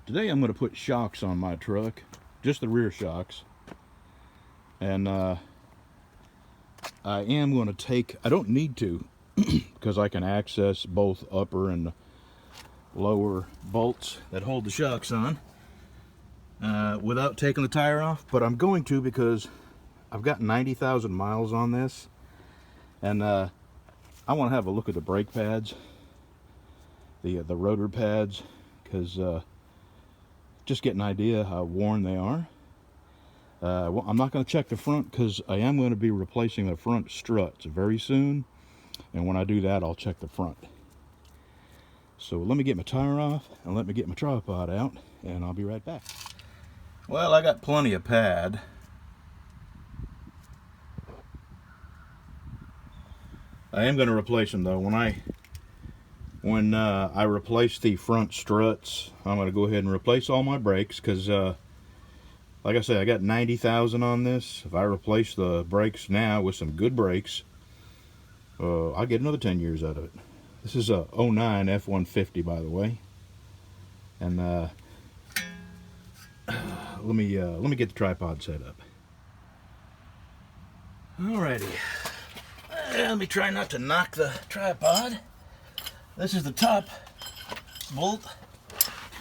Today I'm going to put shocks on my truck, just the rear shocks. And I am going to take, I don't need to, because I can access both upper and lower bolts that hold the shocks on without taking the tire off. But I'm going to, because I've got 90,000 miles on this, and I want to have a look at the brake pads, the rotor pads, because just get an idea how worn they are. Well, I'm not going to check the front because I am going to be replacing the front struts very soon, and when I do that I'll check the front. So let me get my tire off and let me get my tripod out, and I'll be right back. Well, I got plenty of pad. I am going to replace them though. When I replace the front struts, I'm going to go ahead and replace all my brakes because like I said, I got 90,000 on this. If I replace the brakes now with some good brakes, I'll get another 10 years out of it. This is a 09 F150, by the way. And let me get the tripod set up. Alrighty. Let me try not to knock the tripod. This is the top bolt,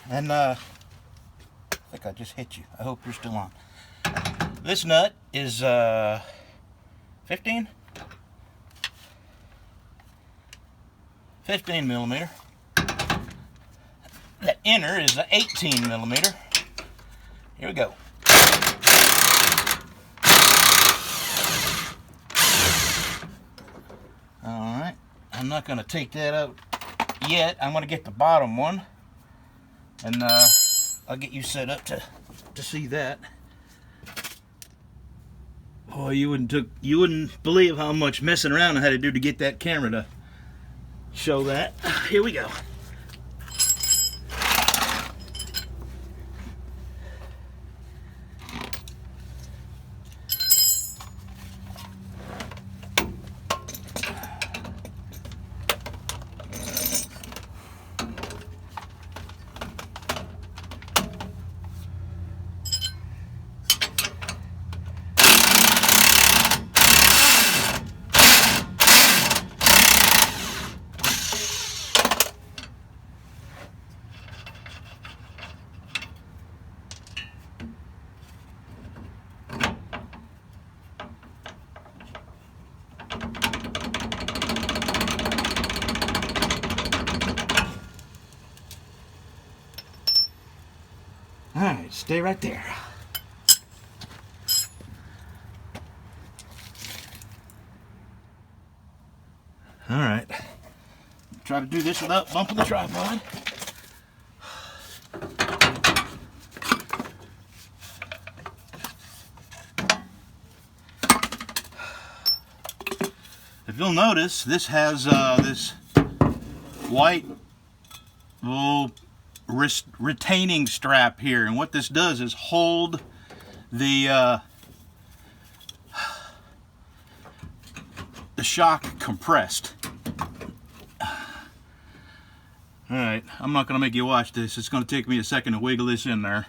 and I think I just hit you. I hope you're still on. This nut is 15 millimeter. The inner is 18 millimeter. Here we go. Alright, I'm not going to take that out yet. I'm going to get the bottom one, and I'll get you set up to see that. Oh, you wouldn't believe how much messing around I had to do to get that camera to show that. Here we go. Alright, stay right there. Alright. Try to do this without bumping the tripod. If you'll notice, this has this white retaining strap here, and what this does is hold the shock compressed. Alright, I'm not going to make you watch this. It's going to take me a second to wiggle this in there.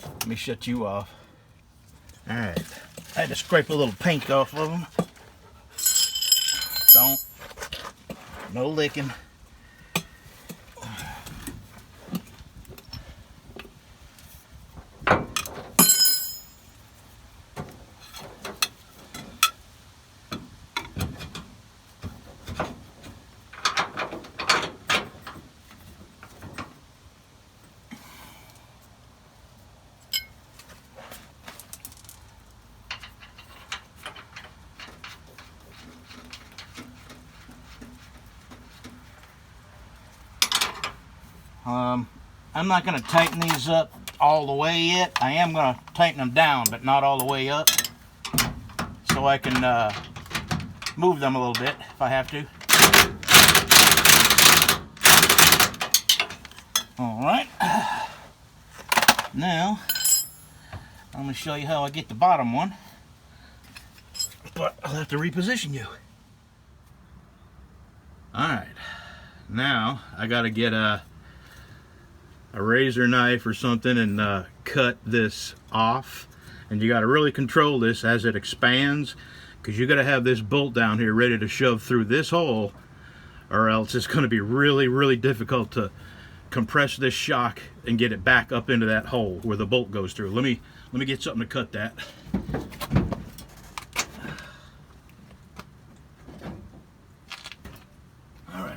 Let me shut you off. Alright, I had to scrape a little paint off of them. No licking. I'm not going to tighten these up all the way yet. I am going to tighten them down, but not all the way up, so I can move them a little bit if I have to. Alright, now I'm going to show you how I get the bottom one, but I'll have to reposition you. Alright, now I got to get a razor knife or something and cut this off. And you got to really control this as it expands, because you got to have this bolt down here ready to shove through this hole, or else it's going to be really, really difficult to compress this shock and get it back up into that hole where the bolt goes through. Let me get something to cut that. All right.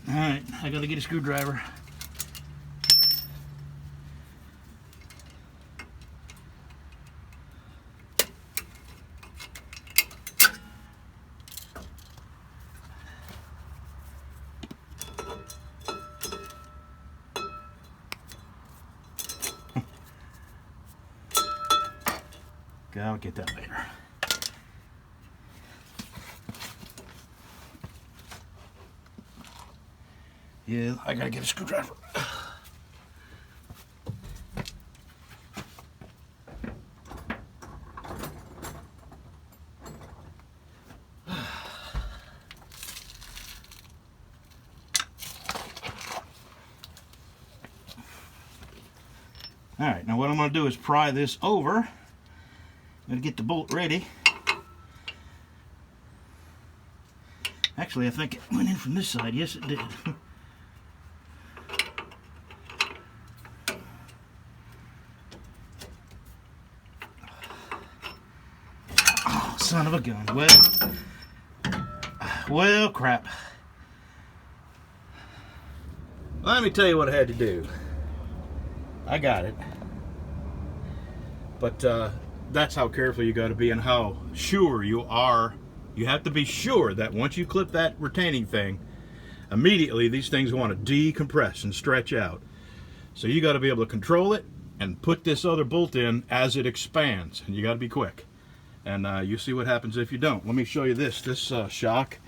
Alright, I gotta get a screwdriver. Okay, I'll get that later. Yeah, I gotta get a screwdriver. Alright, now what I'm going to do is pry this over. I'm going to get the bolt ready. Actually, I think it went in from this side. Yes, it did. Oh, son of a gun. Well, crap. Let me tell you what I had to do. I got it. But that's how careful you got to be and how sure you are. You have to be sure that once you clip that retaining thing, immediately these things want to decompress and stretch out. So you got to be able to control it and put this other bolt in as it expands. And you got to be quick. And you see what happens if you don't. Let me show you this. This shock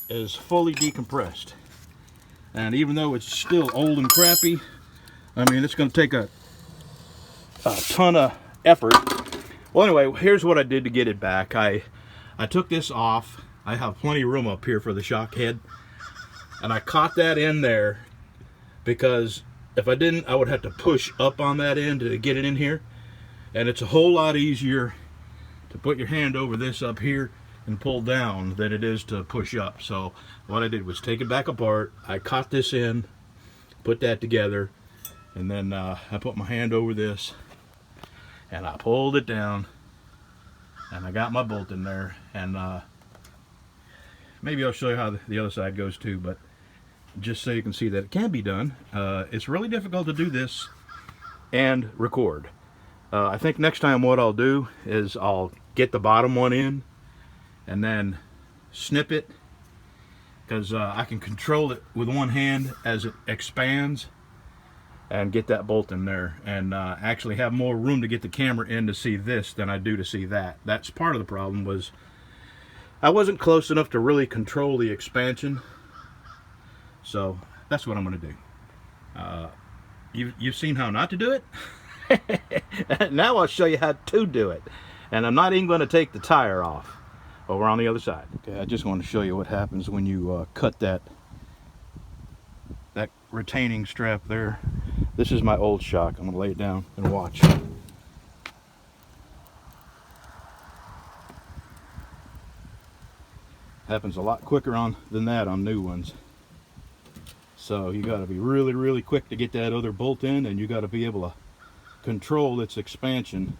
is fully decompressed. And even though it's still old and crappy, I mean, it's going to take a ton of effort. Well, anyway, here's what I did to get it back. I took this off. I have plenty of room up here for the shock head. And I caught that in there because if I didn't, I would have to push up on that end to get it in here. And it's a whole lot easier to put your hand over this up here and pull down than it is to push up. So what I did was take it back apart. I caught this in, put that together, and then I put my hand over this and I pulled it down and I got my bolt in there. And maybe I'll show you how the other side goes too, but just so you can see that it can be done. It's really difficult to do this and record. I think next time what I'll do is I'll get the bottom one in and then snip it, because I can control it with one hand as it expands and get that bolt in there, and actually have more room to get the camera in to see this than I do to see that. That's part of the problem, was I wasn't close enough to really control the expansion. So that's what I'm going to do. You've seen how not to do it. Now I'll show you how to do it. And I'm not even going to take the tire off over on the other side. Okay, I just want to show you what happens when you cut that retaining strap there. This is my old shock. I'm going to lay it down and watch. Happens a lot quicker than that on new ones. So you got to be really, really quick to get that other bolt in, and you got to be able to control its expansion.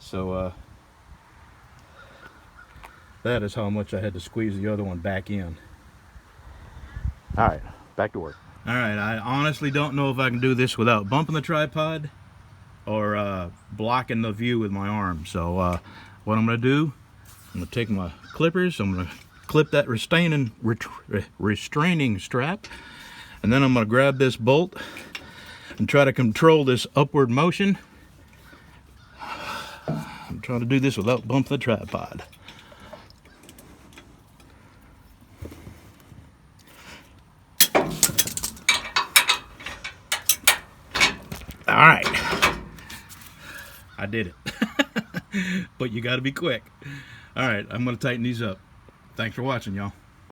So that is how much I had to squeeze the other one back in. Alright, back to work. Alright, I honestly don't know if I can do this without bumping the tripod or blocking the view with my arm. So what I'm going to do, I'm going to take my clippers, I'm going to clip that restraining strap, and then I'm going to grab this bolt and try to control this upward motion. I'm trying to do this without bumping the tripod. All right, I did it. But you got to be quick. All right, I'm going to tighten these up. Thanks for watching, y'all.